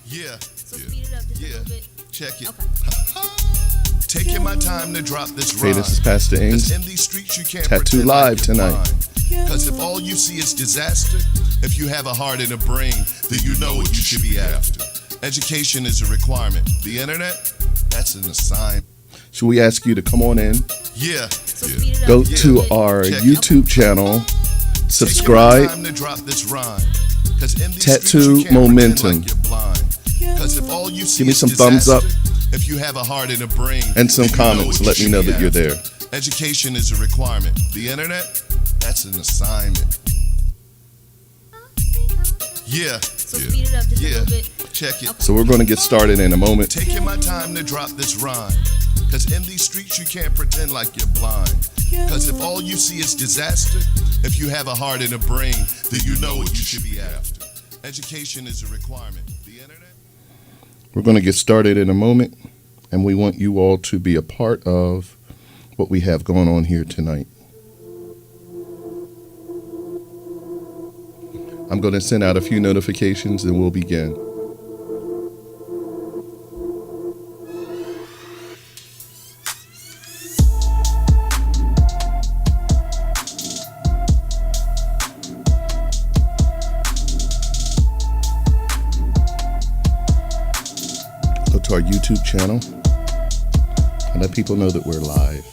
Yeah, So speed it up just a yeah. little bit. Check it. Okay. Taking my time to drop this Hey, rhyme. this is Pastor 'Cause Ings. in these streets you can't Tattoo pretend Live like you're tonight. blind. Cause if all you see is disaster, if you have a heart and a brain, then you know what you should be after. Education is a requirement. The internet, that's an assignment. Should we ask you to come on in, Yeah. So speed it up go just a to little bit. our Check it. YouTube channel, Taking my subscribe, time to drop this rhyme. 'Cause in these Tattoo streets you can't Momentum. pretend like you're blind. 'Cause if all you see Give me is some thumbs up. disaster, if you have a heart and a brain, and some then you know comments. what Let you me know should that be you're after. there. Education is a requirement. The internet, that's an assignment. Yeah. So speed it up just a Yeah. little bit. Check it. So we're going to get started in a moment. Taking my time to drop this rhyme. Cause in these streets you can't pretend like you're blind. Cause if all you see is disaster, if you have a heart and a brain, then you know what you should be after. Education is a requirement. The internet? We're going to get started in a moment, and we want you all to be a part of what we have going on here tonight. I'm going to send out a few notifications and we'll begin. Go to our YouTube channel and let people know that we're live.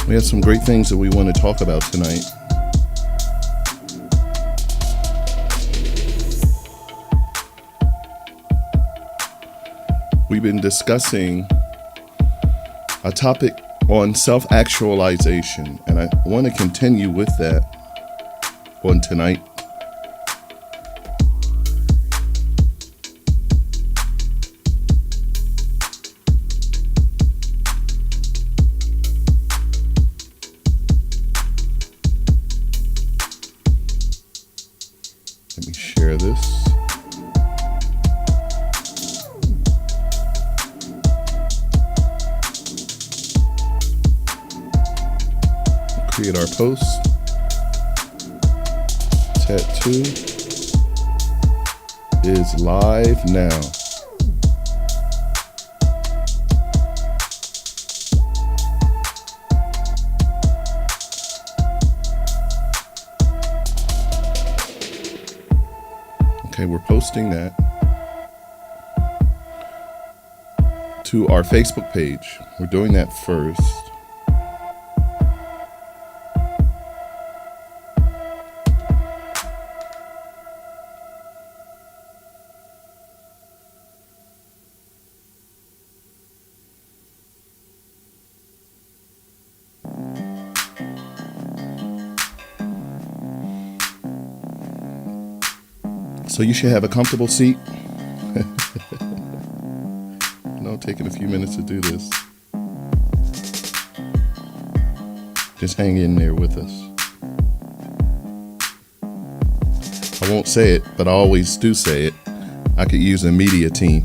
We have some great things that we want to talk about tonight. We've been discussing a topic on self-actualization, and I want to continue with that on tonight. Let me share this. Create our post. Tattoo is live now. Okay, we're posting that to our Facebook page. We're doing that first. So you should have a comfortable seat. Taking a few minutes to do this. Just hang in there with us. I won't say it, but I always do say it. I could use a media team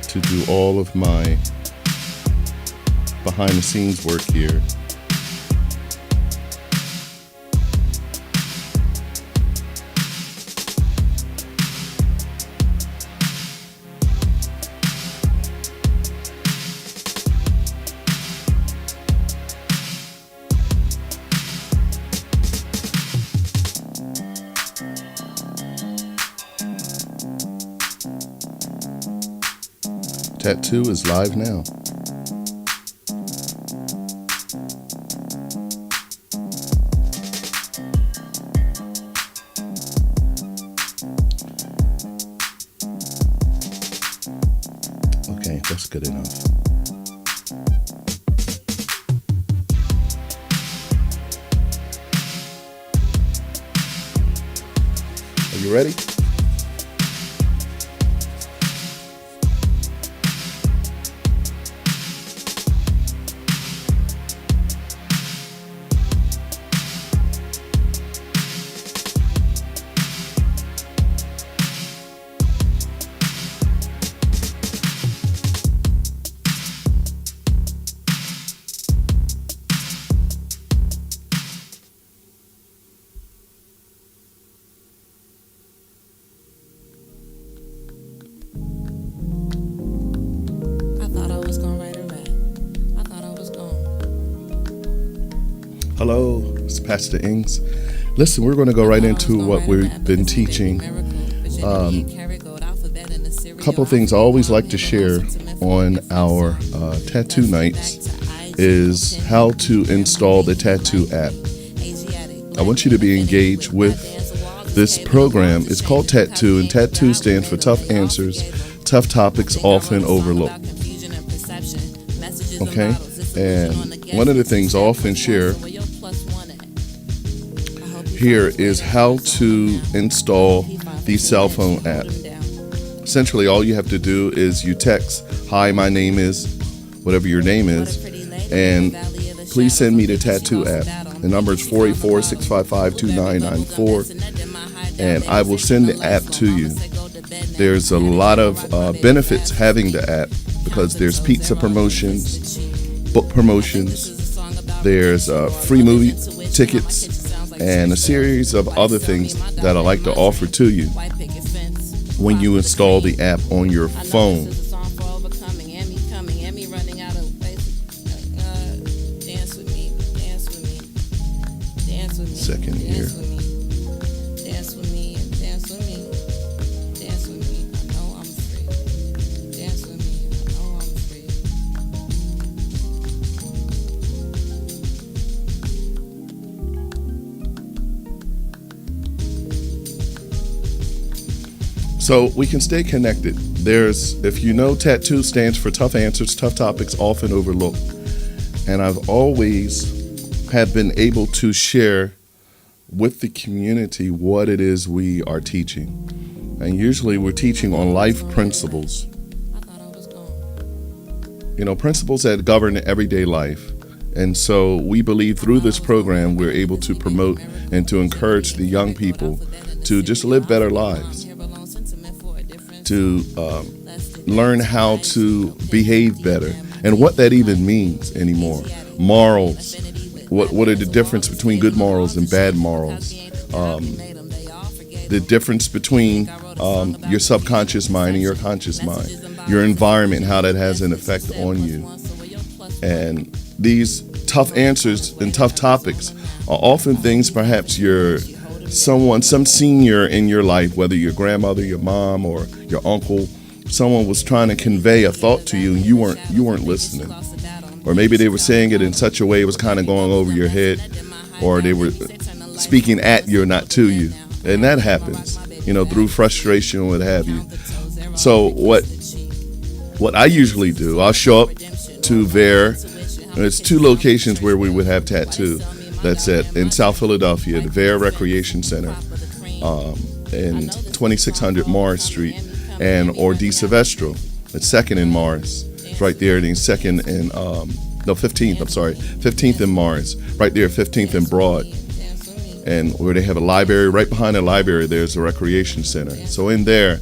to do all of my behind the scenes work here. Tattoo is live now. That's good enough. Are you ready? Hello, it's Pastor Ings. Listen, we're going to go right into what we've been teaching. A couple of things I always like to share on our tattoo nights is how to install the tattoo app. I want you to be engaged with this program. It's called Tattoo, and Tattoo stands for Tough Answers, Tough Topics Often Overlooked. Okay? And one of the things I often share here is how to install the cell phone app. Essentially, all you have to do is you text, "Hi, my name is," whatever your name is, and please send me the tattoo app. The number is 484-655-2994, and I will send the app to you. There's a lot of benefits having the app because there's pizza promotions, book promotions, there's free movie tickets, and a series of other things that I like to offer to you when you install the app on your phone. Second here. So we can stay connected. If you know, Tattoo stands for Tough Answers, Tough Topics Often Overlooked. And I've always have been able to share with the community what it is we are teaching. And usually we're teaching on life principles. Principles that govern everyday life. And so we believe through this program, we're able to promote and to encourage the young people to just live better lives, to learn how to behave better and what that even means anymore. Morals. What are the difference between good morals and bad morals? The difference between your subconscious mind and your conscious mind. Your environment, how that has an effect on you. And these tough answers and tough topics are often things perhaps some senior in your life, whether your grandmother, your mom, or your uncle, someone was trying to convey a thought to you and you weren't listening. Or maybe they were saying it in such a way it was kind of going over your head, or they were speaking at you, not to you. And that happens, through frustration or what have you. So what I usually do, I'll show up to there's two locations where we would have Tattoo. That's in South Philadelphia, the Vare Recreation Center, in 2600 Morris Street, or Di Silvestro at 2nd and Morris. It's right there. And 2nd and 15th. 15th and Morris, right there, 15th and Broad, and where they have a library. Right behind the library, there's a recreation center. So in there,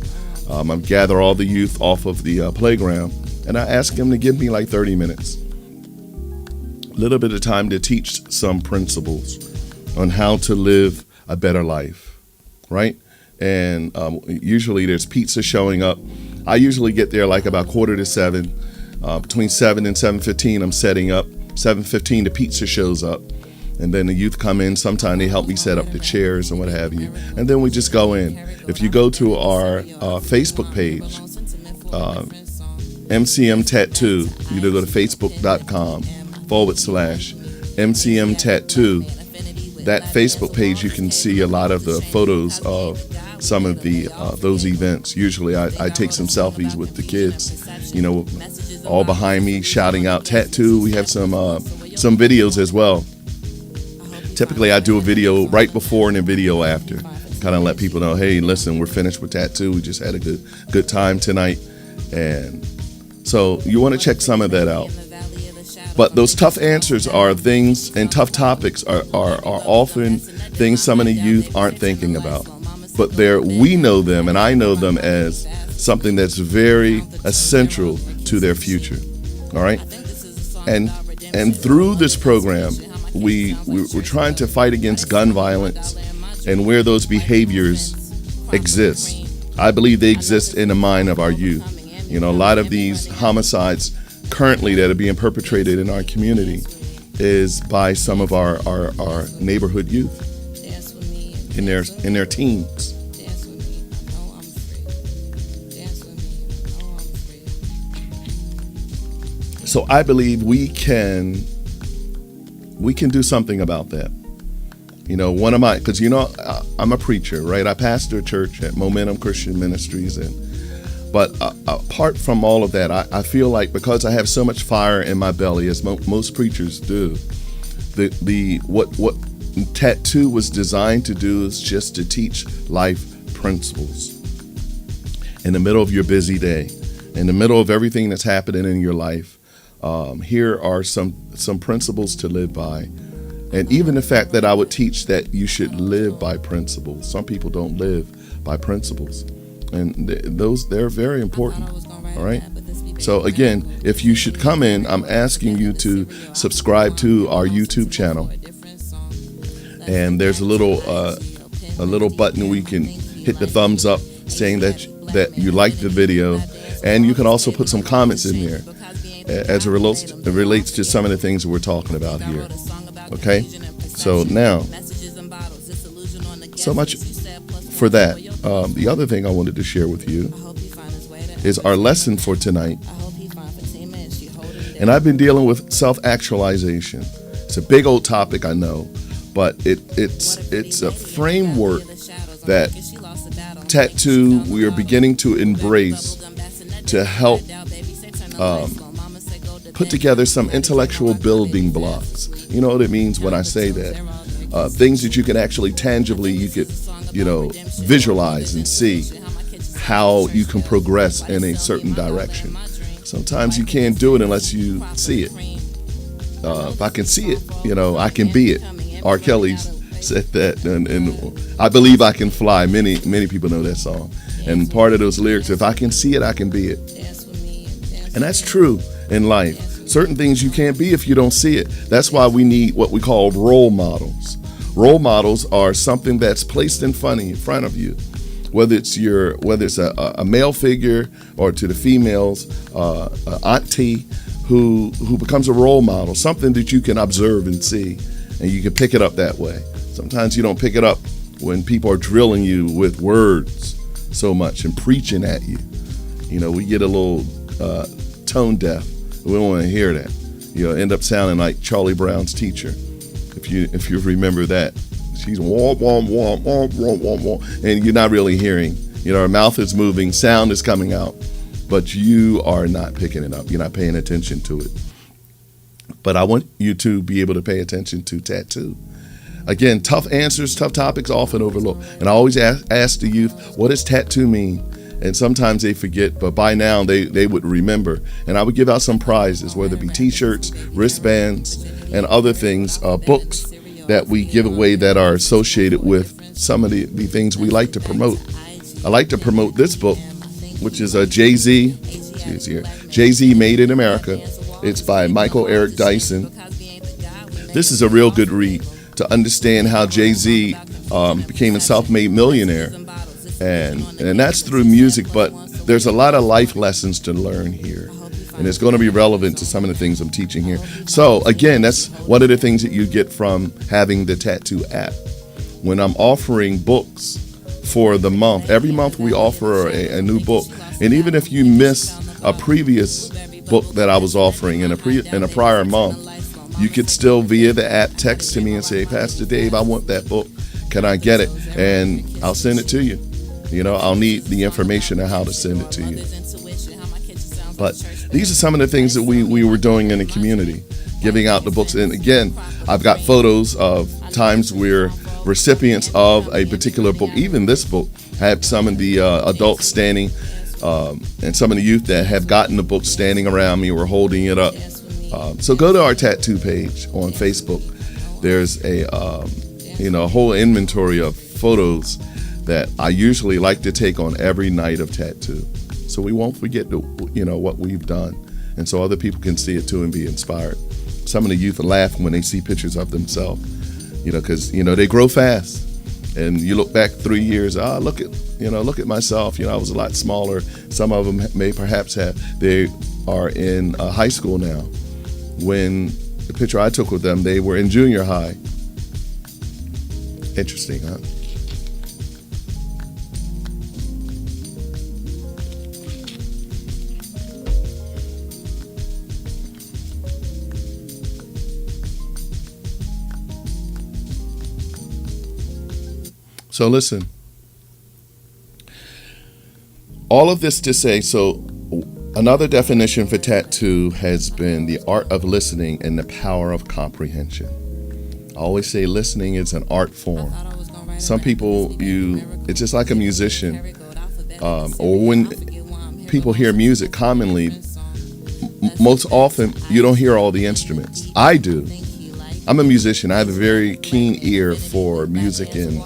I gather all the youth off of the playground, and I ask them to give me like 30 minutes. A little bit of time to teach some principles on how to live a better life, right? And usually there's pizza showing up. I usually get there like about 6:45. Between 7 and 7:15, I'm setting up. 7:15, the pizza shows up. And then the youth come in. Sometimes they help me set up the chairs and what have you. And then we just go in. If you go to our Facebook page, MCM Tattoo, you go to facebook.com/MCM Tattoo, that Facebook page, you can see a lot of the photos of some of the those events. Usually I take some selfies with the kids, all behind me shouting out tattoo. We have some videos as well. Typically I do a video right before and a video after, kind of let people know, hey, listen, we're finished with tattoo. We just had a good time tonight. And so you want to check some of that out. But those tough answers are things, and tough topics are often things some of the youth aren't thinking about. But we know them, and I know them as something that's very essential to their future. All right? And through this program, we're trying to fight against gun violence and where those behaviors exist. I believe they exist in the mind of our youth. A lot of these homicides currently that are being perpetrated in our community is by some of our neighborhood youth in their teens. So I believe we can do something about that. Because I'm a preacher, right? I pastor a church at Momentum Christian Ministries, but apart from all of that, I feel like because I have so much fire in my belly, as most preachers do, what tattoo was designed to do is just to teach life principles. In the middle of your busy day, in the middle of everything that's happening in your life, here are some principles to live by. And even the fact that I would teach that you should live by principles. Some people don't live by principles. And they're very important. All right. So again, if you should come in, I'm asking you to subscribe to our YouTube channel. And there's a little button where you can hit the thumbs up saying that you like the video. And you can also put some comments in there as it relates to some of the things that we're talking about here. Okay, so now, so much for that. The other thing I wanted to share with you is our lesson for tonight. And I've been dealing with self-actualization. It's a big old topic, I know, but it's a framework that tattoo we are beginning to embrace to help put together some intellectual building blocks. You know what it means when I say that? Things that you can actually tangibly, visualize and see how you can progress in a certain direction. Sometimes you can't do it unless you see it. If I can see it, I can be it. R. Kelly said that, and I believe I can fly. Many people know that song. And part of those lyrics, if I can see it, I can be it. And that's true in life. Certain things you can't be if you don't see it. That's why we need what we call role models. Role models are something that's placed in front of you, whether it's a male figure or to the females, auntie who becomes a role model, something that you can observe and see, and you can pick it up that way. Sometimes you don't pick it up when people are drilling you with words so much and preaching at you. We get a little tone deaf. We don't want to hear that. End up sounding like Charlie Brown's teacher. If you remember that, she's wah wah wah wah wah wah wah, and you're not really hearing. Her mouth is moving, sound is coming out, but you are not picking it up. You're not paying attention to it. But I want you to be able to pay attention to tattoo. Again, tough answers, tough topics, often overlooked. And I always ask the youth, what does tattoo mean? And sometimes they forget, but by now they would remember. And I would give out some prizes, whether it be t-shirts, wristbands, and other things, books that we give away that are associated with some of the things we like to promote. I like to promote this book, which is a Jay-Z Made in America. It's by Michael Eric Dyson. This is a real good read to understand how Jay-Z became a self-made millionaire. And that's through music, but there's a lot of life lessons to learn here. And it's going to be relevant to some of the things I'm teaching here. So again, that's one of the things that you get from having the Tattoo app. When I'm offering books for the month, every month we offer a new book. And even if you miss a previous book that I was offering in a prior month, You could still via the app text to me and say, Pastor Dave, I want that book. Can I get it? And I'll send it to you. I'll need the information on how to send it to you. But these are some of the things that we were doing in the community, giving out the books. And again, I've got photos of times where recipients of a particular book, even this book, had some of the adults standing and some of the youth that have gotten the book standing around me or holding it up. So go to our tattoo page on Facebook. There's a whole inventory of photos that I usually like to take on every night of tattoo, so we won't forget what we've done, and so other people can see it too and be inspired. Some of the youth laugh when they see pictures of themselves, because they grow fast, and you look back 3 years. Look at myself. I was a lot smaller. Some of them may perhaps they are in high school now. When the picture I took with them, they were in junior high. Interesting, huh? So listen, all of this to say, so another definition for tattoo has been the art of listening and the power of comprehension. I always say listening is an art form. Some people, it's just like a musician, or when people hear music commonly, most often you don't hear all the instruments. I do. I'm a musician. I have a very keen ear for music and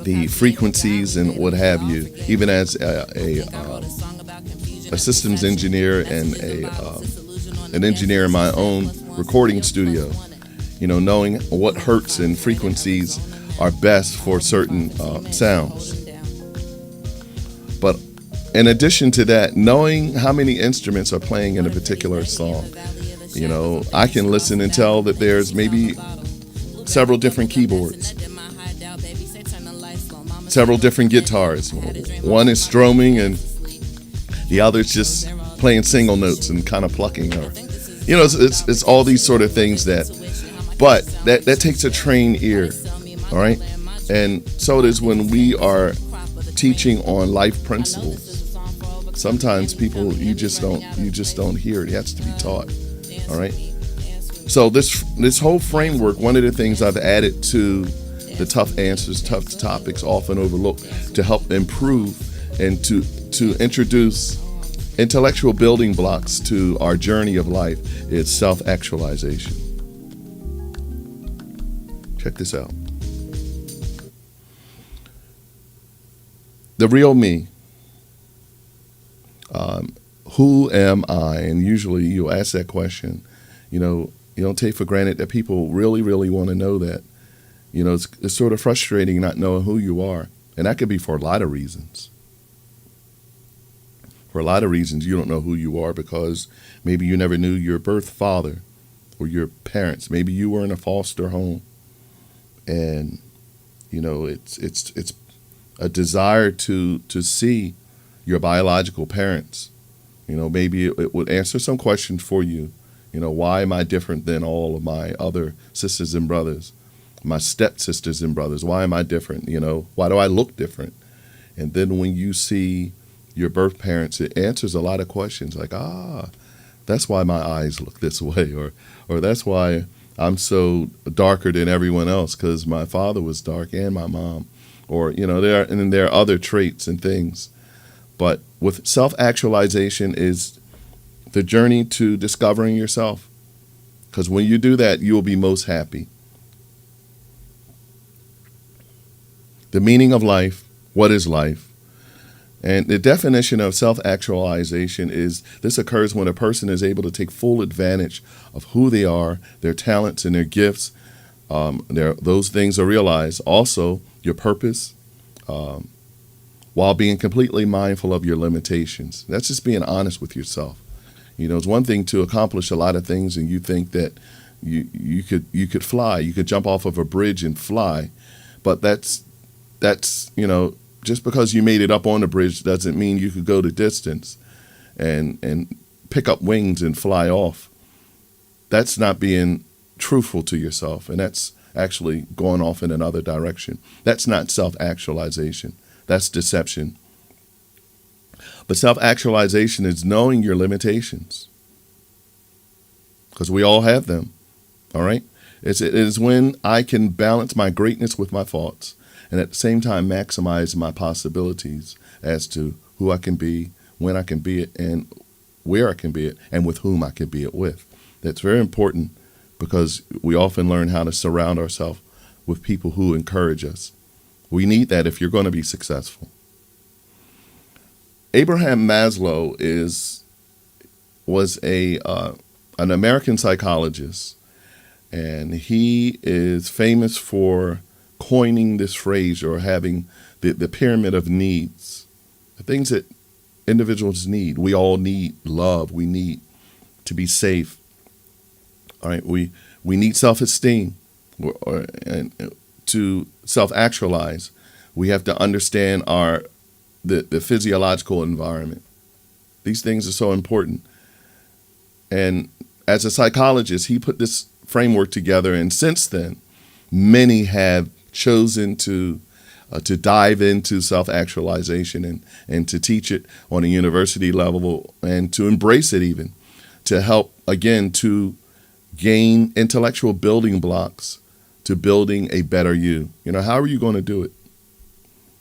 the frequencies and what have you, even as a systems engineer and an engineer in my own recording studio, knowing what hertz and frequencies are best for certain sounds. But in addition to that, knowing how many instruments are playing in a particular song, I can listen and tell that there's maybe several different keyboards, several different guitars. One is strumming and the other's just playing single notes and kind of plucking, or it's all these sort of things but that takes a trained ear. All right. And so it is when we are teaching on life principles. Sometimes people, you just don't hear it. It has to be taught. All right. So this whole framework, one of the things I've added to the tough answers, tough topics often overlooked, to help improve and to introduce intellectual building blocks to our journey of life, is self-actualization. Check this out. The real me. Who am I? And usually you ask that question. You don't take for granted that people really, really want to know that. It's sort of frustrating not knowing who you are. And that could be for a lot of reasons. For a lot of reasons, you don't know who you are because maybe you never knew your birth father or your parents. Maybe you were in a foster home. And, it's a desire to see your biological parents. Maybe it would answer some questions for you. Why am I different than all of my other sisters and brothers? My stepsisters and brothers, why am I different? Why do I look different? And then when you see your birth parents, it answers a lot of questions like, that's why my eyes look this way, or that's why I'm so darker than everyone else, because my father was dark and my mom, or there are other traits and things. But with self-actualization is the journey to discovering yourself, because when you do that, you will be most happy. The meaning of life, what is life? And the definition of self-actualization is this occurs when a person is able to take full advantage of who they are, their talents and their gifts. Those things are realized. Also, your purpose, while being completely mindful of your limitations. That's just being honest with yourself. It's one thing to accomplish a lot of things and you think that you could fly, you could jump off of a bridge and fly, but that's just because you made it up on the bridge doesn't mean you could go the distance and pick up wings and fly off. that's not being truthful to yourself, and that's actually going off in another direction. That's not self-actualization. That's deception. But self-actualization is knowing your limitations, because we all have them. All right? It is when I can balance my greatness with my faults, and at the same time maximize my possibilities as to who I can be, when I can be it, and where I can be it, and with whom I can be it with. That's very important, because we often learn how to surround ourselves with people who encourage us. We need that if you're going to be successful. Abraham Maslow was an American psychologist, and he is famous for coining this phrase, or having the pyramid of needs, the things that individuals need. We all need love. We need to be safe. All right, we need self-esteem, and to self-actualize. We have to understand the physiological environment. These things are so important. And as a psychologist, he put this framework together, and since then, many have chosen to dive into self-actualization and to teach it on a university level, and to embrace it, even to help, again, to gain intellectual building blocks to building a better you. How are you going to do it?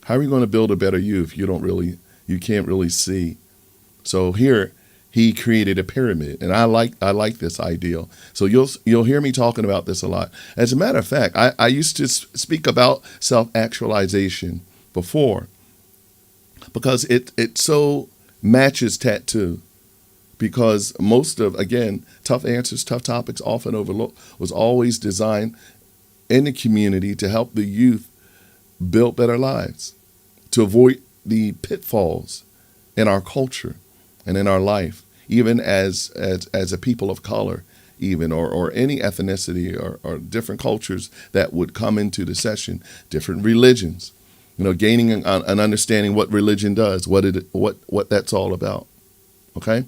How are you going to build a better you if you can't really see? So here he created a pyramid, and I like this ideal. So you'll hear me talking about this a lot. As a matter of fact, I used to speak about self-actualization before, because it so matches tattoo. Because most of, again, Tough Answers, Tough Topics, Often Overlooked, was always designed in the community to help the youth build better lives, to avoid the pitfalls in our culture and in our life, even as a people of color, even, or any ethnicity or different cultures that would come into the session, different religions, gaining an understanding what religion does, what that's all about. Okay?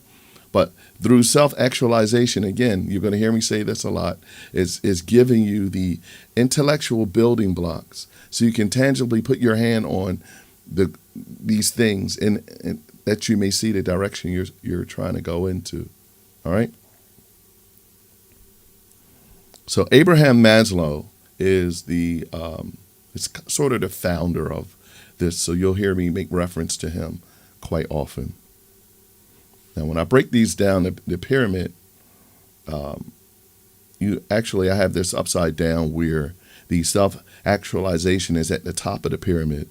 But through self-actualization, again, you're going to hear me say this a lot, is giving you the intellectual building blocks so you can tangibly put your hand on these things and that you may see the direction you're trying to go into. All right? So Abraham Maslow is it's sort of the founder of this, so you'll hear me make reference to him quite often. Now, when I break these down, the pyramid, I have this upside down where the self-actualization is at the top of the pyramid.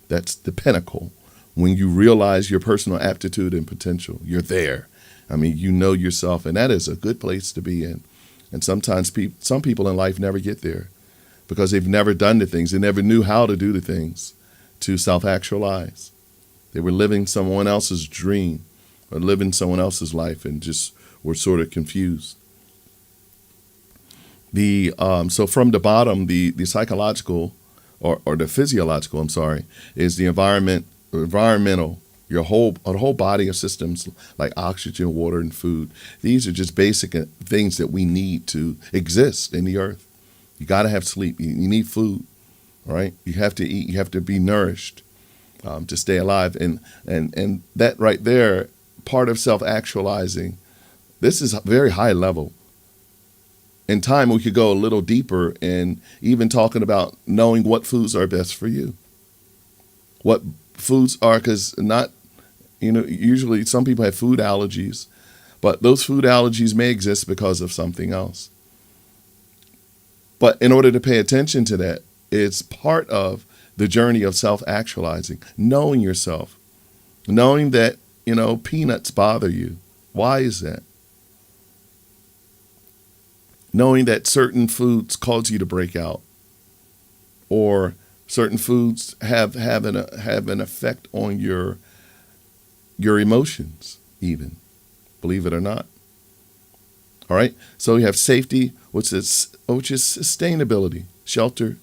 That's the pinnacle. When you realize your personal aptitude and potential, you're there. I mean, you know yourself, and that is a good place to be in. And sometimes some people in life never get there because they've never done the things. They never knew how to do the things to self-actualize. They were living someone else's dream, or living someone else's life, and just were sort of confused. So from the bottom, the psychological or the physiological, is the environmental, your whole body of systems like oxygen, water, and food. These are just basic things that we need to exist in the earth. You got to have sleep. You need food, right? You have to eat. You have to be nourished to stay alive. And that right there, part of self-actualizing, this is a very high level. In time, we could go a little deeper and even talking about knowing what foods are best for you. What foods are, because usually some people have food allergies, but those food allergies may exist because of something else. But in order to pay attention to that, it's part of the journey of self-actualizing, knowing yourself, knowing that, peanuts bother you. Why is that? Knowing that certain foods cause you to break out, or certain foods have an effect on your emotions, even, believe it or not. All right. So you have safety, which is sustainability, shelter,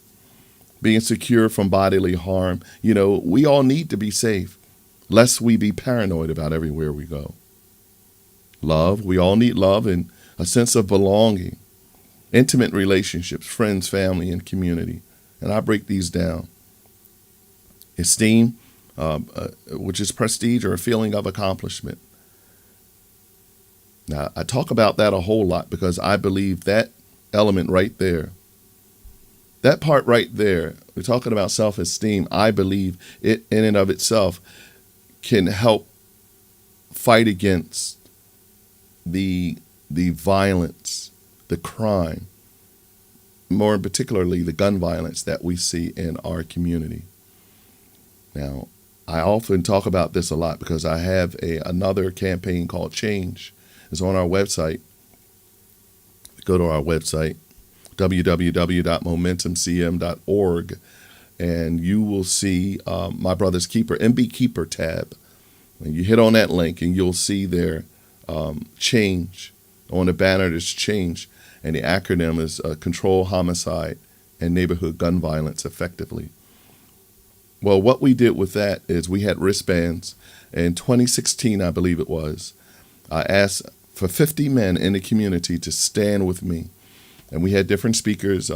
being secure from bodily harm. We all need to be safe, lest we be paranoid about everywhere we go. Love, we all need love, and a sense of belonging, intimate relationships, friends, family, and community. And I break these down. Esteem, which is prestige or a feeling of accomplishment. Now, I talk about that a whole lot because I believe that element right there, that part right there, we're talking about self-esteem, I believe it in and of itself can help fight against the violence, the crime, more particularly the gun violence that we see in our community. Now, I often talk about this a lot because I have another campaign called Change. It's on our website. Go to our website, www.momentumcm.org, and you will see My Brother's Keeper, MB Keeper tab. And you hit on that link and you'll see there Change. On the banner, there's Change. And the acronym is Control Homicide and Neighborhood Gun Violence Effectively. Well, what we did with that is we had wristbands. In 2016, I believe it was, I asked for 50 men in the community to stand with me. And we had different speakers.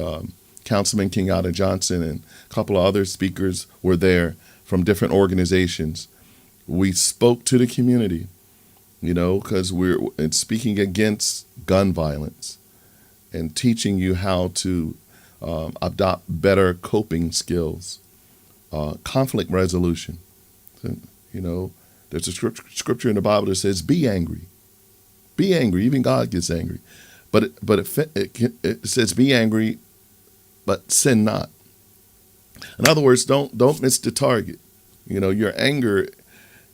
Councilman Kenyatta Johnson and a couple of other speakers were there from different organizations. We spoke to the community, because we're speaking against gun violence and teaching you how to adopt better coping skills, conflict resolution. There's a scripture in the Bible that says, be angry. Be angry. Even God gets angry. But it says, be angry, but sin not. In other words, don't miss the target. Your anger,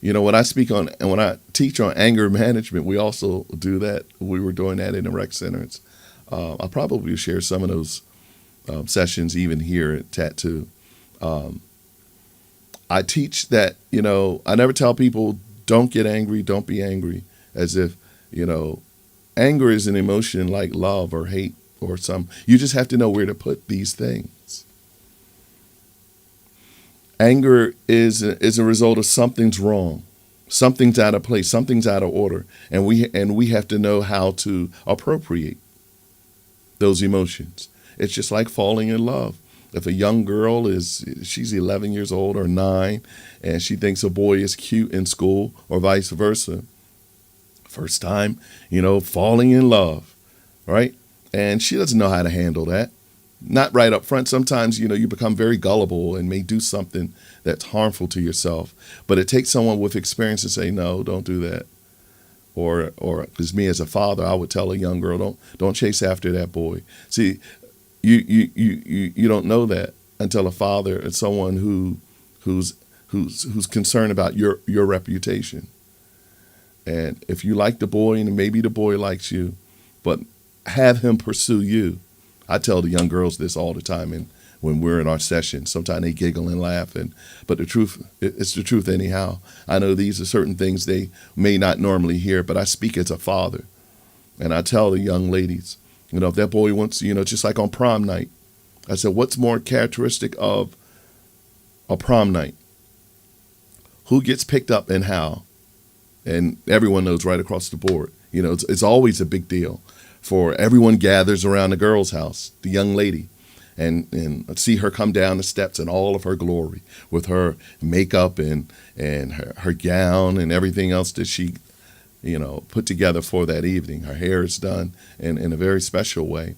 when I speak on and when I teach on anger management, we also do that. We were doing that in the rec centers. I'll probably share some of those sessions even here at Tattoo. I teach that, I never tell people don't get angry, don't be angry, as if, anger is an emotion like love or hate or you just have to know where to put these things. Anger is a result of something's wrong. Something's out of place, something's out of order, and we have to know how to appropriate those emotions. It's just like falling in love. If a young girl she's 11 years old or 9, and she thinks a boy is cute in school or vice versa, first time, falling in love, right? And she doesn't know how to handle that. Not right up front. Sometimes, you become very gullible and may do something that's harmful to yourself. But it takes someone with experience to say, no, don't do that. Or because me as a father, I would tell a young girl, don't chase after that boy. See, you don't know that until a father is someone who's concerned about your reputation. And if you like the boy and maybe the boy likes you, but have him pursue you. I tell the young girls this all the time, and when we're in our sessions, sometimes they giggle and laugh, but the truth, it's the truth anyhow. I know these are certain things they may not normally hear, but I speak as a father, and I tell the young ladies, if that boy wants, just like on prom night, I said, what's more characteristic of a prom night? Who gets picked up and how? And everyone knows right across the board. It's always a big deal. For everyone gathers around the girl's house, the young lady, and see her come down the steps in all of her glory with her makeup and her gown and everything else that she, put together for that evening. Her hair is done in a very special way.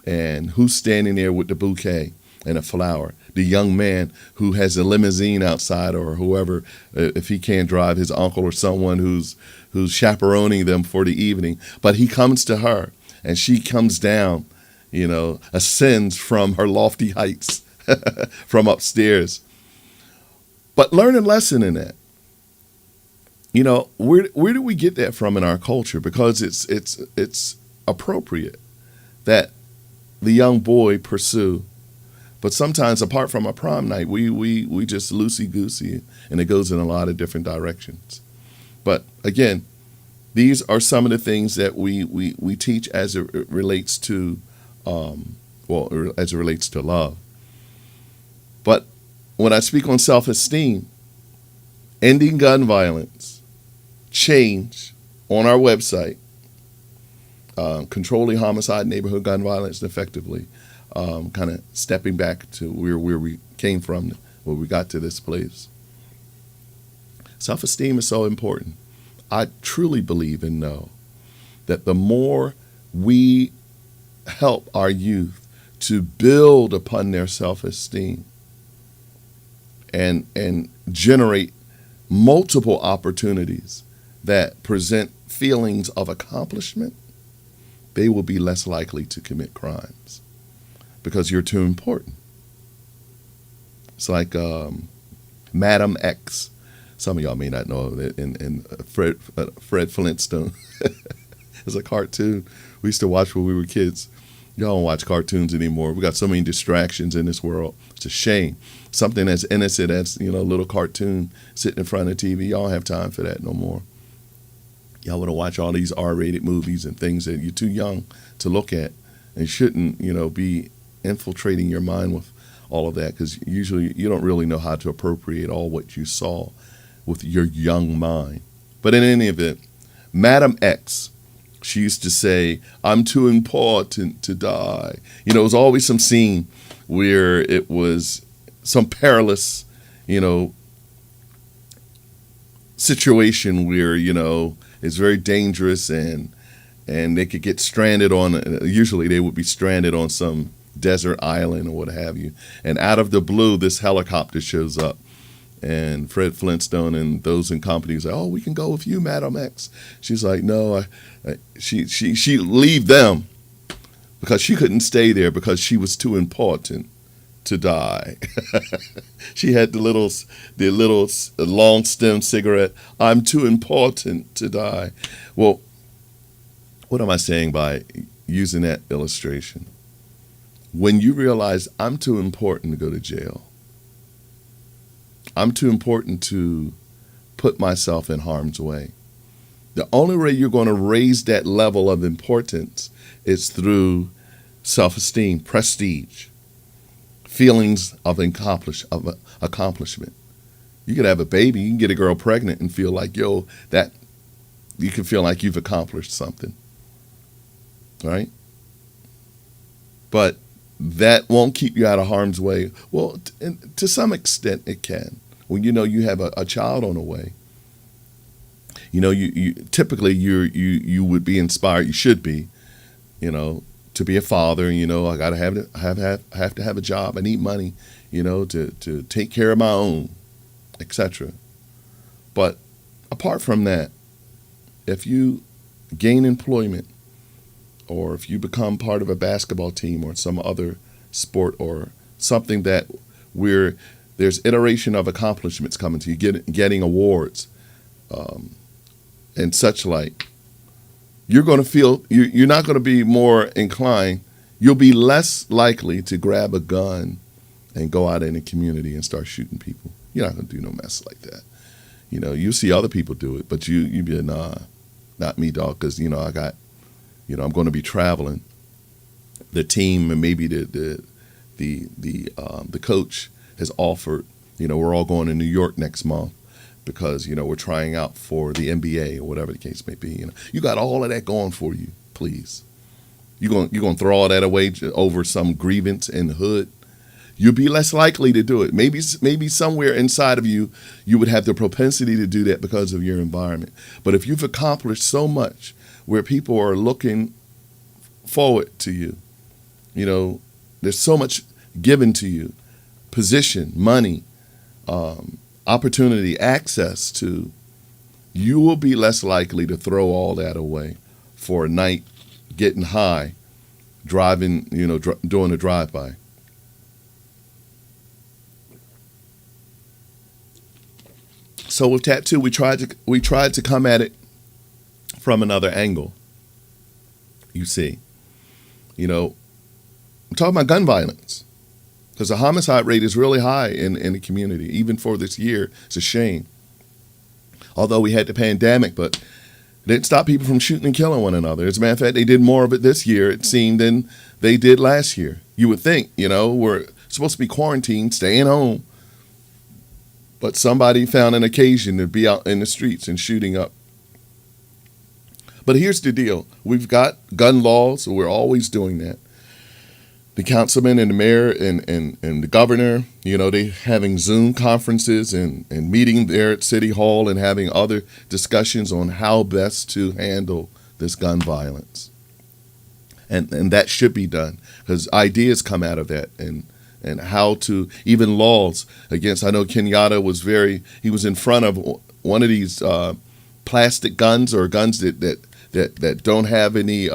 And who's standing there with the bouquet and a flower? The young man who has a limousine outside, or whoever, if he can't drive, his uncle or someone who's chaperoning them for the evening. But he comes to her. And she comes down, ascends from her lofty heights from upstairs. But learn a lesson in that. Where do we get that from in our culture? Because it's appropriate that the young boy pursue. But sometimes, apart from a prom night, we just loosey-goosey, and it goes in a lot of different directions. But again, these are some of the things that we teach as it relates to, as it relates to love. But when I speak on self-esteem, ending gun violence, Change on our website, controlling homicide, neighborhood gun violence effectively, kind of stepping back to where we came from, where we got to this place. Self-esteem is so important. I truly believe and know that the more we help our youth to build upon their self-esteem and generate multiple opportunities that present feelings of accomplishment, they will be less likely to commit crimes because you're too important. It's like Madam X. Some of y'all may not know it. And Fred Flintstone. It's a cartoon we used to watch when we were kids. Y'all don't watch cartoons anymore. We got so many distractions in this world. It's a shame. Something as innocent as, a little cartoon sitting in front of TV. Y'all don't have time for that no more. Y'all want to watch all these R-rated movies and things that you're too young to look at and shouldn't, be infiltrating your mind with all of that, because usually you don't really know how to appropriate all what you saw with your young mind. But in any event, Madam X, she used to say, "I'm too important to die." It was always some scene where it was some perilous, situation where, it's very dangerous and they could get stranded on, usually they would be stranded on some desert island or what have you. And out of the blue, this helicopter shows up. And Fred Flintstone and those in company say, "Oh, we can go with you, Madam X." She's like, "No," she leave them because she couldn't stay there because she was too important to die. She had the little long stem cigarette. "I'm too important to die." Well, what am I saying by using that illustration? When you realize I'm too important to go to jail, I'm too important to put myself in harm's way, the only way you're going to raise that level of importance is through self-esteem, prestige, feelings of accomplishment. You could have a baby, you can get a girl pregnant and feel like, that you can feel like you've accomplished something, right? But that won't keep you out of harm's way. Well, to some extent it can. When you have a child on the way, you typically you would be inspired. You should be, to be a father. I gotta have to have a job. I need money, to take care of my own, etc. But apart from that, if you gain employment, or if you become part of a basketball team or some other sport or something that where there's iteration of accomplishments coming to you, getting awards and such like, you're going to feel, you're not going to be more inclined, you'll be less likely to grab a gun and go out in the community and start shooting people. You're not going to do no mess like that. You see other people do it, but you be like, "Nah, not me, dog," because, I got, I'm going to be traveling. The team and maybe the coach has offered, we're all going to New York next month because, we're trying out for the NBA or whatever the case may be. You got all of that going for you, please. You're going to throw all that away over some grievance in the hood? You'll be less likely to do it. Maybe somewhere inside of you, you would have the propensity to do that because of your environment. But if you've accomplished so much where people are looking forward to you, there's so much given to you, position, money, opportunity, access to, you will be less likely to throw all that away for a night getting high, driving, doing a drive-by. So with tattoo, we tried to come at it from another angle. You see, I'm talking about gun violence, because the homicide rate is really high in the community, even for this year. It's a shame. Although we had the pandemic, but it didn't stop people from shooting and killing one another. As a matter of fact, they did more of it this year, it seemed, than they did last year. You would think, we're supposed to be quarantined, staying home, but somebody found an occasion to be out in the streets and shooting up. But here's the deal. We've got gun laws, so we're always doing that. The councilman and the mayor and the governor, they having Zoom conferences and meeting there at City Hall and having other discussions on how best to handle this gun violence. And that should be done because ideas come out of that and how to, even laws against, I know Kenyatta he was in front of one of these plastic guns or guns that don't have any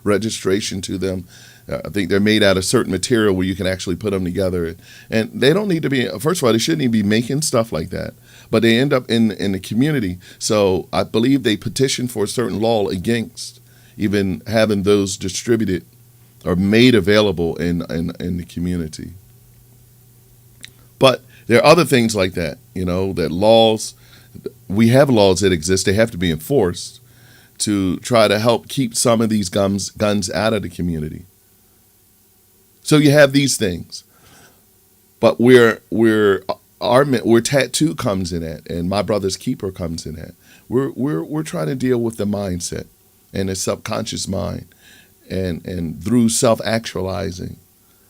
registration to them. I think they're made out of certain material where you can actually put them together. And they don't need to be, first of all, they shouldn't even be making stuff like that. But they end up in the community. So I believe they petitioned for a certain law against even having those distributed or made available in the community. But there are other things like that, that laws, we have laws that exist, they have to be enforced to try to help keep some of these guns out of the community. So you have these things, but where tattoo comes in at, and My Brother's Keeper comes in at. We're trying to deal with the mindset and the subconscious mind, and through self-actualizing,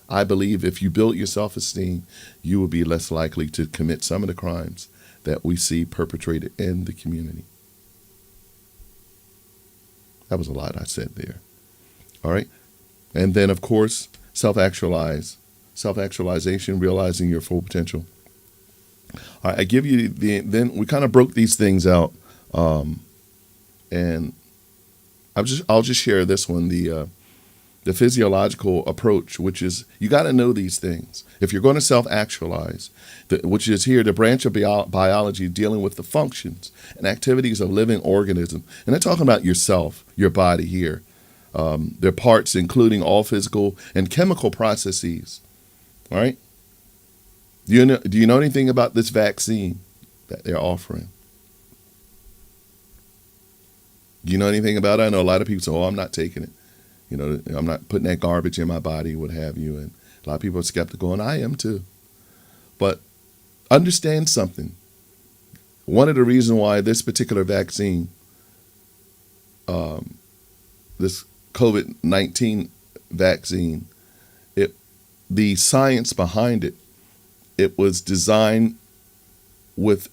I believe if you build your self-esteem, you will be less likely to commit some of the crimes that we see perpetrated in the community. That was a lot I said there. All right, and then of course. Self-actualization, realizing your full potential. All right, I give you then we kind of broke these things out, and I'll just share this one, the physiological approach, which is you got to know these things. If you're going to self-actualize, which is here the branch of biology dealing with the functions and activities of living organisms, and they're talking about yourself, your body here. Their parts, including all physical and chemical processes. All right. Do you know anything about this vaccine that they're offering? Do you know anything about it? I know a lot of people say, "Oh, I'm not taking it. I'm not putting that garbage in my body, what have you." And a lot of people are skeptical, and I am too. But understand something. One of the reasons why this particular vaccine, this COVID-19 vaccine, the science behind it, it was designed with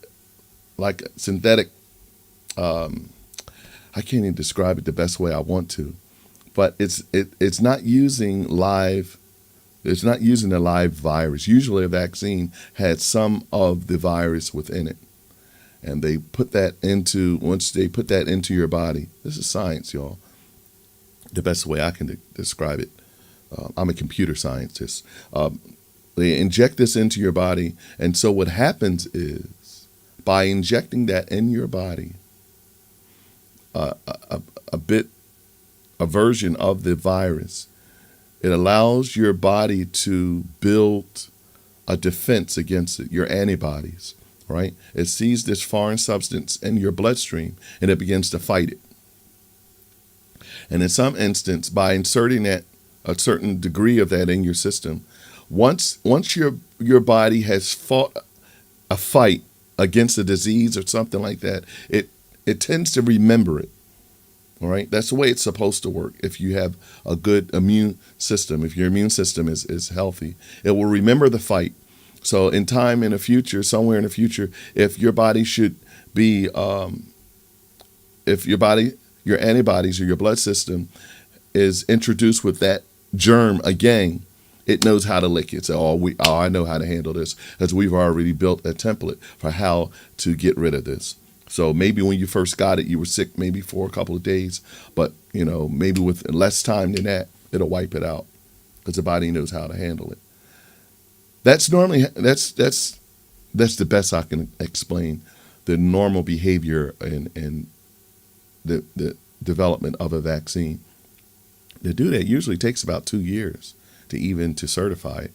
like synthetic, I can't even describe it the best way I want to, but it's not using a live virus. Usually a vaccine had some of the virus within it. And once they put that into your body, this is science, y'all. The best way I can describe it. I'm a computer scientist. They inject this into your body. And so what happens is by injecting that in your body, a version of the virus, it allows your body to build a defense against it, your antibodies, right? It sees this foreign substance in your bloodstream and it begins to fight it. And in some instance, by inserting a certain degree of that in your system, once your body has fought a fight against a disease or something like that, it tends to remember it. All right, that's the way it's supposed to work. If you have a good immune system, if your immune system is healthy, it will remember the fight. So somewhere in the future, if your body should be, your antibodies or your blood system is introduced with that germ again, it knows how to lick it. So, I know how to handle this because we've already built a template for how to get rid of this. So maybe when you first got it, you were sick maybe for a couple of days, but maybe with less time than that, it'll wipe it out because the body knows how to handle it. That's the best I can explain the normal behavior and the development of a vaccine. To do that usually takes about 2 years to certify it.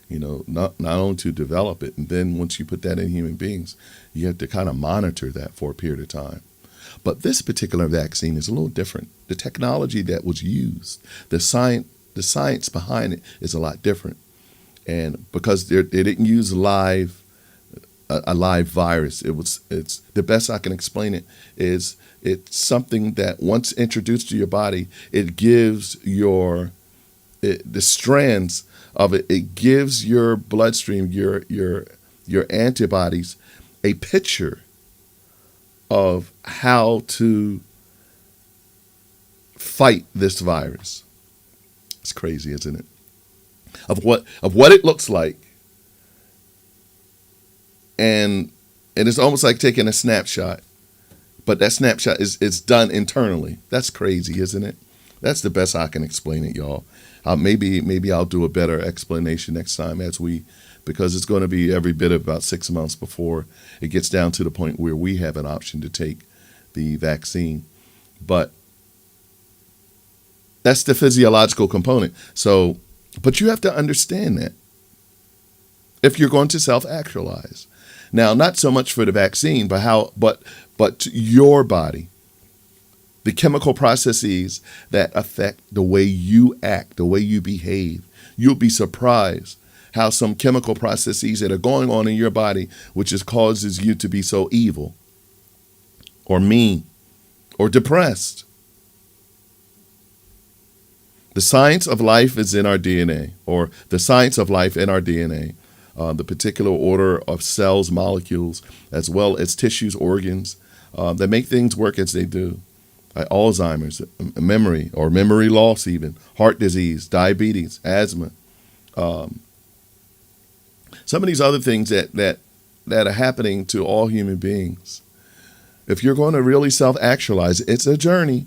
Not only to develop it, and then once you put that in human beings, you have to kind of monitor that for a period of time. But this particular vaccine is a little different. The technology that was used, the science behind it is a lot different. And because they didn't use a live virus, it's the best I can explain it is It's something that once introduced to your body, it gives the strands of it. It gives your bloodstream, your antibodies, a picture of how to fight this virus. It's crazy, isn't it? Of what it looks like, and it's almost like taking a snapshot, but that snapshot is done internally. That's crazy, isn't it? That's the best I can explain it, y'all. Maybe I'll do a better explanation next time because it's going to be every bit of about 6 months before it gets down to the point where we have an option to take the vaccine. But that's the physiological component. So, but you have to understand that if you're going to self-actualize. Now, not so much for the vaccine, but your body, the chemical processes that affect the way you act, the way you behave. You'll be surprised how some chemical processes that are going on in your body, which causes you to be so evil or mean or depressed. The science of life is in our DNA, or the science of life in our DNA, the particular order of cells, molecules, as well as tissues, organs that make things work as they do. Alzheimer's, memory or memory loss, even heart disease, diabetes, asthma. Some of these other things that are happening to all human beings. If you're going to really self-actualize, it's a journey.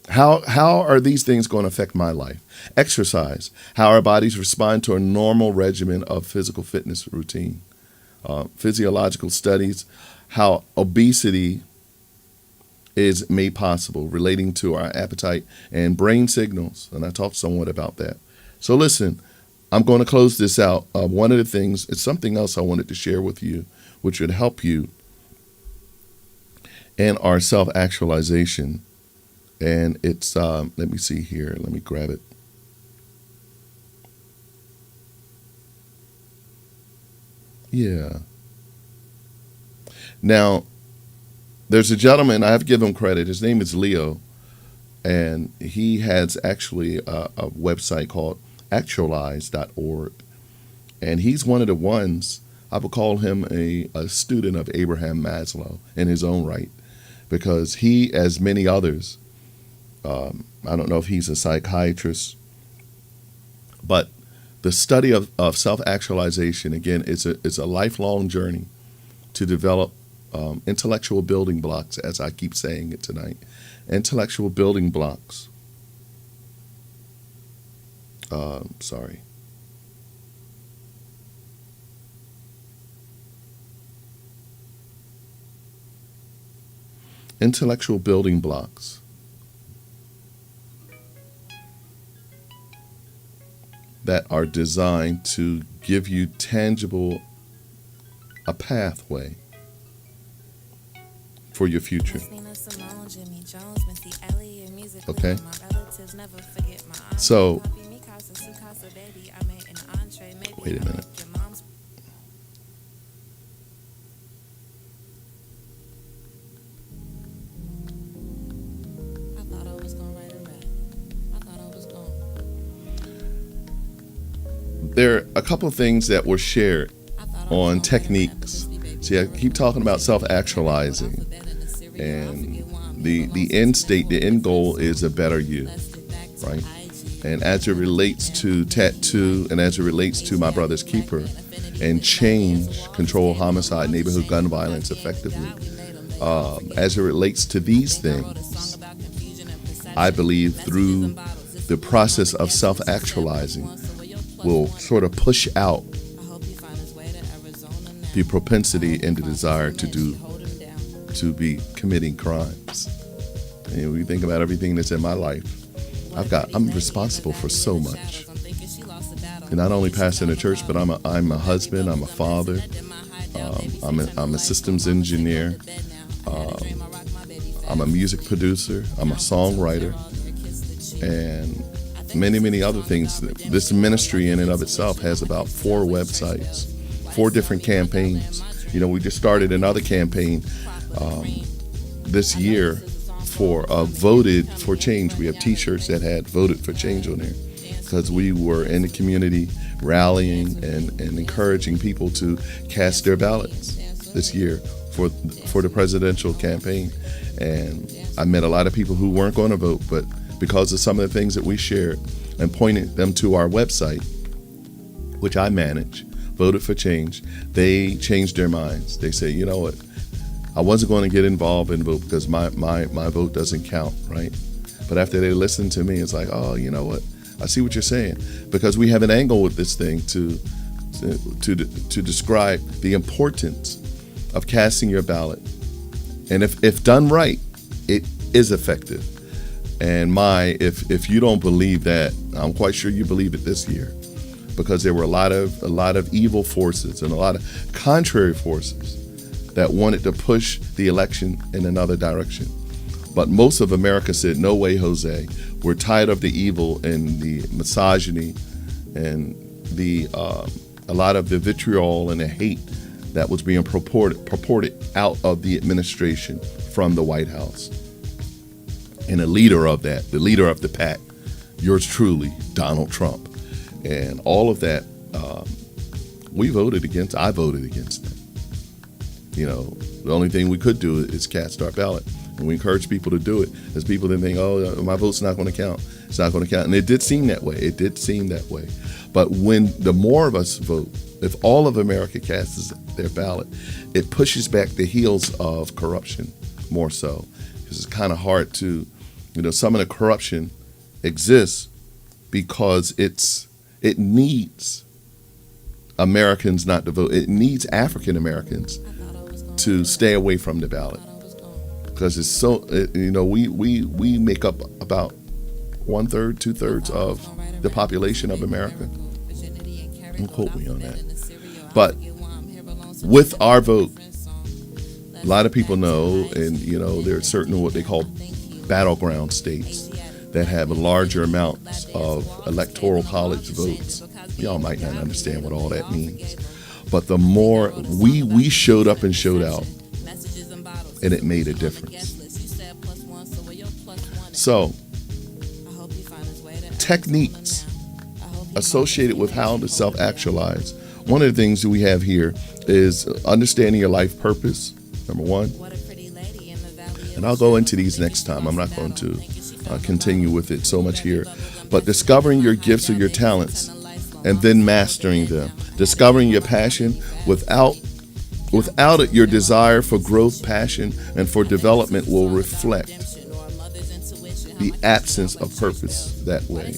How are these things going to affect my life? Exercise, how our bodies respond to a normal regimen of physical fitness routine. Physiological studies, how obesity is made possible relating to our appetite and brain signals. And I talked somewhat about that. So listen, I'm going to close this out. One of the things, it's something else I wanted to share with you, which would help you in our self-actualization. And it's, let me see here. Let me grab it. Yeah. Now, there's a gentleman, I have to give him credit. His name is Leo. And he has actually a website called actualize.org. And he's one of the ones, I would call him a student of Abraham Maslow in his own right. Because he, as many others, I don't know if he's a psychiatrist, but the study of self-actualization, again, is a lifelong journey to develop intellectual building blocks, as I keep saying it tonight. Intellectual building blocks. Sorry. Intellectual building blocks that are designed to give you a pathway for your future. Okay? So, wait a minute. There are a couple of things that were shared on techniques. See, I keep talking about self-actualizing, and the end state, the end goal is a better you, right? And as it relates to tattoo, and as it relates to My Brother's Keeper, and change, control homicide, neighborhood gun violence effectively, as it relates to these things, I believe through the process of self-actualizing will sort of push out the propensity and the desire to be committing crimes. And when you think about everything that's in my life, I'm responsible for so much. And not only pastoring a church, but I'm a husband, I'm a father, I'm a systems engineer, I'm a music producer, I'm a songwriter, and many, many other things. This ministry in and of itself has about 4 websites, 4 different campaigns. You know, we just started another campaign this year for voted for change. We have T-shirts that had voted for change on there because we were in the community rallying and encouraging people to cast their ballots this year for the presidential campaign. And I met a lot of people who weren't going to vote, but because of some of the things that we shared and pointed them to our website, which I manage, Voted for Change, they changed their minds. They say, you know what, I wasn't going to get involved in vote because my vote doesn't count, right? But after they listened to me, it's like, oh, you know what, I see what you're saying. Because we have an angle with this thing to describe the importance of casting your ballot. And if done right, it is effective. And if you don't believe that, I'm quite sure you believe it this year, because there were a lot of evil forces and a lot of contrary forces that wanted to push the election in another direction. But most of America said, no way, Jose. We're tired of the evil and the misogyny and a lot of the vitriol and the hate that was being purported out of the administration from the White House. And the leader of the pack, yours truly, Donald Trump. And all of that, I voted against that. You know, the only thing we could do is cast our ballot. And we encourage people to do it, as people then think, oh, my vote's not going to count. It's not going to count. And it did seem that way. But when the more of us vote, if all of America casts their ballot, it pushes back the heels of corruption more so. Because it's kind of hard to, some of the corruption exists because it needs Americans not to vote. It needs African Americans to stay away from the ballot. Because it's so, we make up about 1/3, 2/3 of the population of America. Don't quote me on that. But with our vote, a lot of people know, and there are certain what they call battleground states that have larger amounts of electoral college votes. Y'all might not understand what all that means. But the more we showed up and showed out, and it made a difference. So, techniques associated with how to self-actualize. One of the things that we have here is understanding your life purpose, number one. And I'll go into these next time. I'm not going to continue with it so much here. But discovering your gifts or your talents and then mastering them. Discovering your passion without it, your desire for growth, passion, and for development will reflect the absence of purpose that way.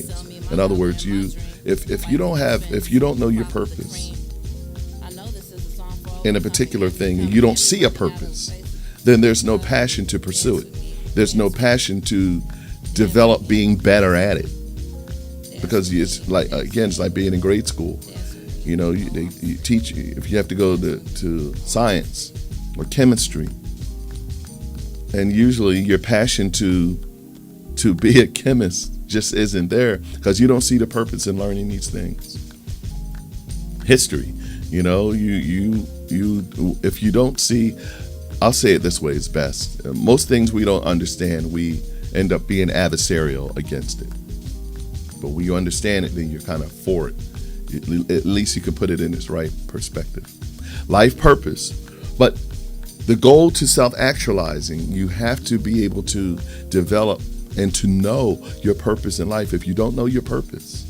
In other words, if you don't know your purpose in a particular thing, and you don't see a purpose, then there's no passion to pursue it. There's no passion to develop being better at it. Because it's like being in grade school. You teach you, if you have to go to science or chemistry, and usually your passion to be a chemist just isn't there because you don't see the purpose in learning these things. History, you if you don't see, I'll say it this way, it's best. Most things we don't understand, we end up being adversarial against it. But when you understand it, then you're kind of for it. At least you can put it in its right perspective. Life purpose. But the goal to self-actualizing, you have to be able to develop and to know your purpose in life. If you don't know your purpose,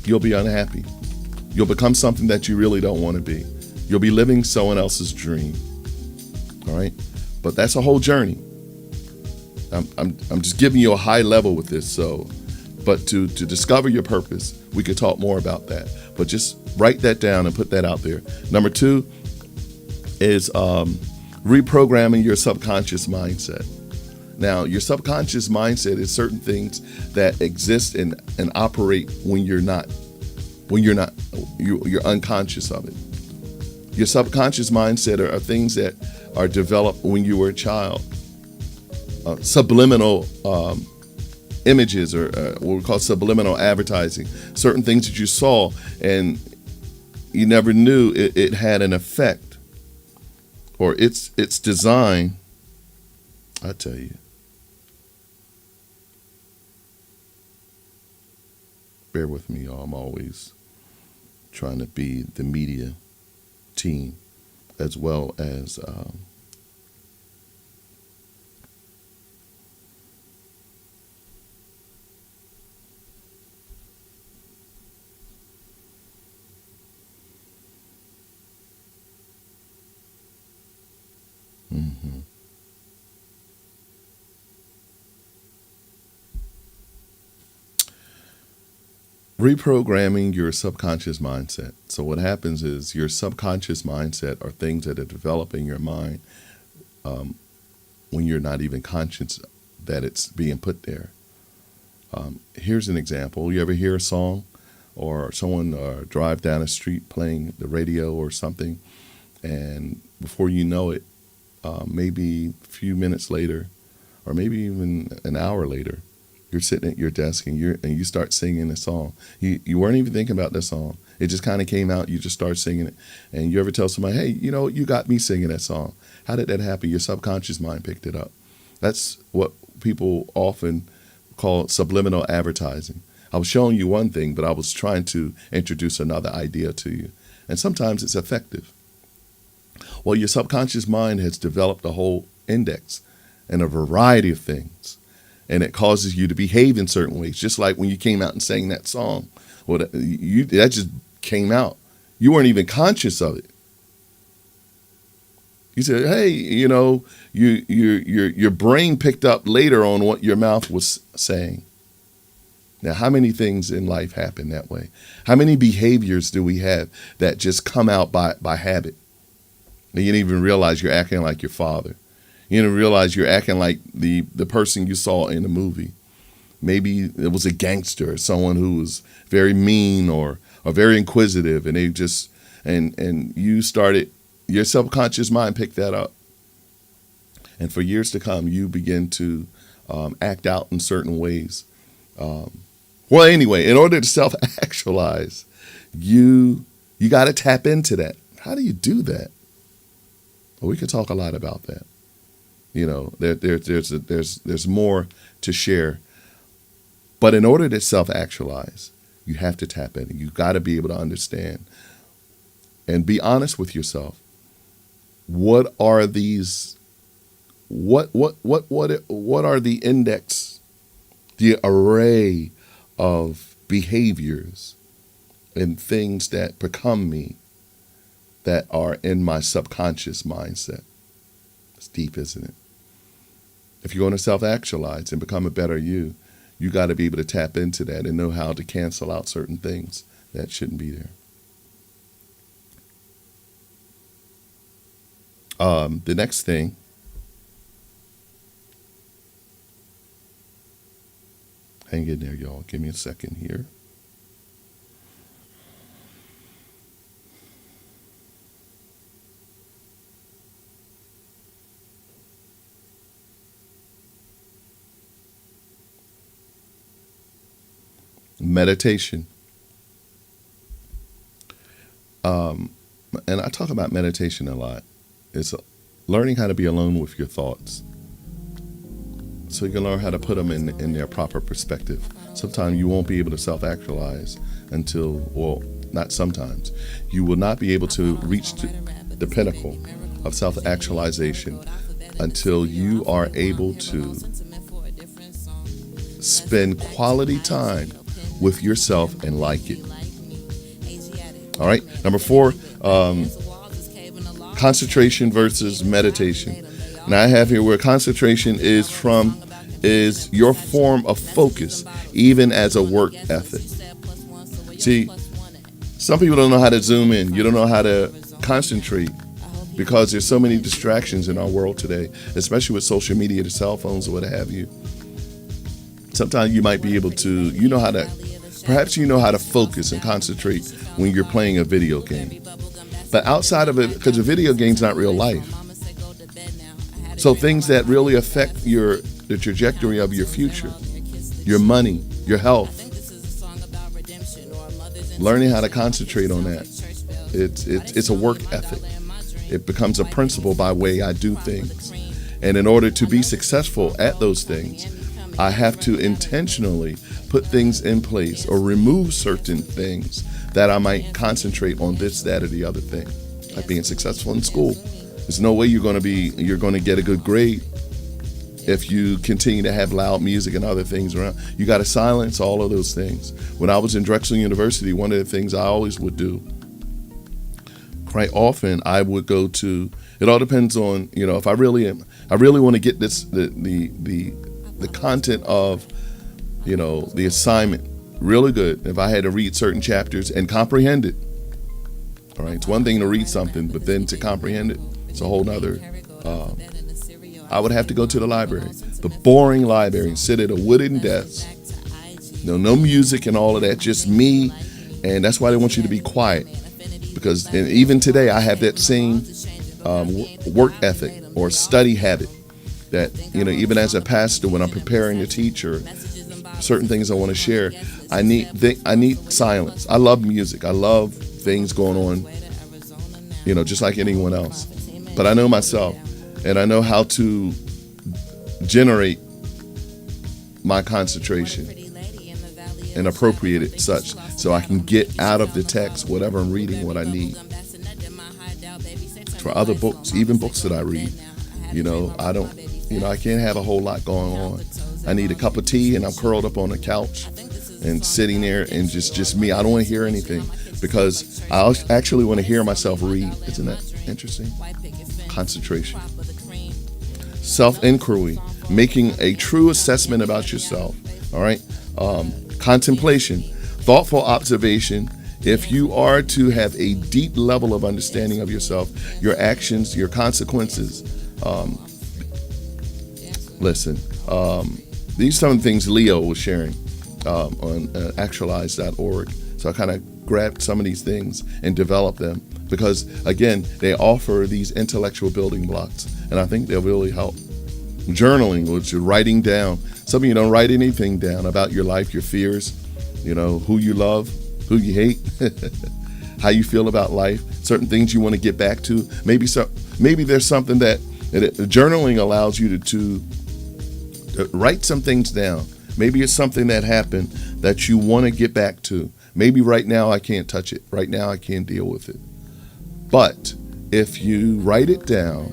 you'll be unhappy. You'll become something that you really don't want to be. You'll be living someone else's dream. All right? But that's a whole journey. I'm just giving you a high level with this. But to discover your purpose, we could talk more about that. But just write that down and put that out there. Number 2 is reprogramming your subconscious mindset. Now, your subconscious mindset is certain things that exist and operate when you're unconscious of it. Your subconscious mindset are things that are developed when you were a child. Subliminal images, or what we call subliminal advertising, certain things that you saw and you never knew it had an effect or its design, I tell you, bear with me, y'all. I'm always trying to be the media team as well as mhm. Reprogramming your subconscious mindset. So what happens is your subconscious mindset are things that are developed in your mind when you're not even conscious that it's being put there. Here's an example. You ever hear a song or someone drive down a street playing the radio or something, and before you know it, maybe a few minutes later, or maybe even an hour later, you're sitting at your desk and you start singing a song. You weren't even thinking about the song. It just kind of came out. You just start singing it. And you ever tell somebody, hey, you got me singing that song. How did that happen? Your subconscious mind picked it up. That's what people often call subliminal advertising. I was showing you one thing, but I was trying to introduce another idea to you. And sometimes it's effective. Well, your subconscious mind has developed a whole index and a variety of things. And it causes you to behave in certain ways, just like when you came out and sang that song. Well, that just came out. You weren't even conscious of it. You said, "Hey, your brain picked up later on what your mouth was saying." Now, how many things in life happen that way? How many behaviors do we have that just come out by habit? And you didn't even realize you're acting like your father. You didn't realize you're acting like the person you saw in the movie. Maybe it was a gangster or someone who was very mean or very inquisitive, and they just and you started, your subconscious mind picked that up. And for years to come, you begin to act out in certain ways. Well, anyway, in order to self-actualize, you got to tap into that. How do you do that? Well, we could talk a lot about that. There's more to share. But in order to self-actualize, you have to tap in. You got to be able to understand and be honest with yourself. What are these? What are the index, the array of behaviors and things that become me that are in my subconscious mindset? It's deep, isn't it? If you're going to self-actualize and become a better you got to be able to tap into that and know how to cancel out certain things that shouldn't be there. The next thing, hang in there, y'all. Give me a second here. Meditation. And I talk about meditation a lot. It's learning how to be alone with your thoughts, so you can learn how to put them in their proper perspective. Sometimes you won't be able to self-actualize until, well, not sometimes. You will not be able to reach the pinnacle of self-actualization until you are able to spend quality time with yourself and like it. All right. Number 4, concentration versus meditation. Now I have here where concentration is your form of focus, even as a work ethic. See, some people don't know how to zoom in. You don't know how to concentrate because there's so many distractions in our world today, especially with social media, the cell phones, or what have you. Sometimes you might be able to, perhaps you know how to focus and concentrate when you're playing a video game. But outside of it, because a video game's not real life. So things that really affect the trajectory of your future, your money, your health, learning how to concentrate on that. It's a work ethic. It becomes a principle by way I do things. And in order to be successful at those things, I have to intentionally put things in place or remove certain things that I might concentrate on this, that, or the other thing. Like being successful in school. There's no way you're going to get a good grade if you continue to have loud music and other things around. You got to silence all of those things. When I was in Drexel University, one of the things I always would do, quite often I would go to, it all depends on, if I really want to get this, the content of, the assignment really good. If I had to read certain chapters and comprehend it, all right, it's one thing to read something, but then to comprehend it, it's a whole nother. I would have to go to the library, the boring library, and sit at a wooden desk. No music and all of that, just me. And that's why they want you to be quiet. Because and even today, I have that same work ethic or study habit that, even as a pastor, when I'm preparing to teach or certain things I want to share, I need silence. I love music. I love things going on, just like anyone else. But I know myself, and I know how to generate my concentration and appropriate it such so I can get out of the text whatever I'm reading, what I need. For other books, even books that I read, I can't have a whole lot going on. I need a cup of tea and I'm curled up on the couch and sitting there and just me. I don't want to hear anything because I actually want to hear myself read. Isn't that interesting? Concentration. Self-inquiry, making a true assessment about yourself. All right. Contemplation, thoughtful observation. If you are to have a deep level of understanding of yourself, your actions, your consequences, listen, these are some things Leo was sharing on actualize.org. So I kind of grabbed some of these things and developed them because, again, they offer these intellectual building blocks, and I think they'll really help. Journaling, which is writing down. Some of you don't write anything down about your life, your fears, who you love, who you hate, how you feel about life, certain things you want to get back to. Maybe there's something that journaling allows you to write some things down. Maybe it's something that happened that you want to get back to. Maybe right now I can't touch it. Right now I can't deal with it. But if you write it down,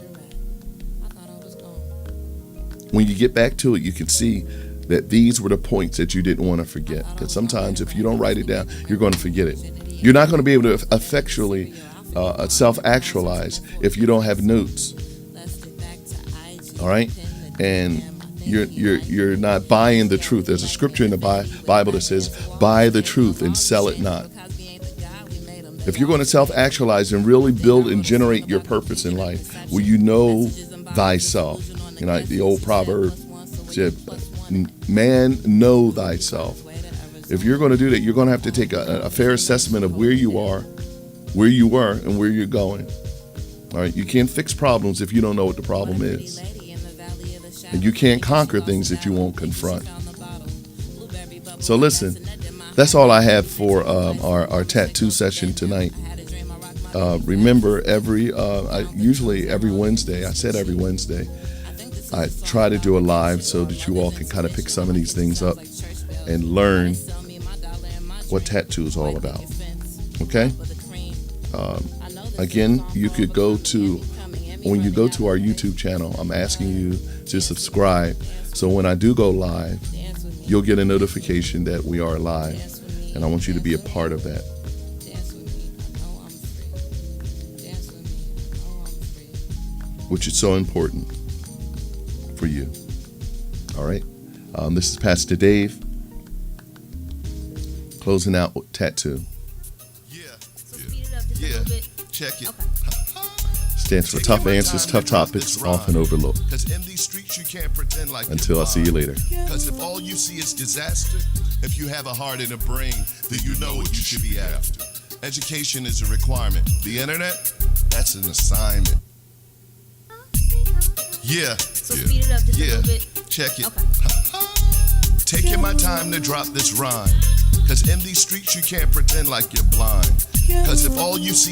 when you get back to it, you can see that these were the points that you didn't want to forget. Because sometimes if you don't write it down, you're going to forget it. You're not going to be able to effectually self-actualize if you don't have notes. All right? And you're not buying the truth. There's a scripture in the Bible that says, buy the truth and sell it not. If you're going to self-actualize and really build and generate your purpose in life, where you know thyself, the old proverb said, man, know thyself. If you're going to do that, you're going to have to take a fair assessment of where you are, where you were, and where you're going. All right, you can't fix problems if you don't know what the problem is. And you can't conquer things that you won't confront. So listen, that's all I have for our tattoo session tonight. Remember, usually every Wednesday, I said every Wednesday, I try to do a live so that you all can kind of pick some of these things up and learn what tattoo is all about. Okay? Again, you could when you go to our YouTube channel, I'm asking you to subscribe. So when I do go live, you'll get a notification that we are live. And I want you to be a part of that. Which is so important for you. All right. This is Pastor Dave. Closing out with tattoo. Yeah. Check it. Okay. Stands for tough answers, tough topics, often overlooked. Because in these streets you can't pretend like Until I see you later. Because if all you see is disaster, if you have a heart and a brain, then you know what you should be after. Education is a requirement. The internet, that's an assignment. Yeah. So speed it up just a little bit. Check it. Okay. Taking my time to drop this rhyme. Because in these streets you can't pretend like you're blind. Because if all you see is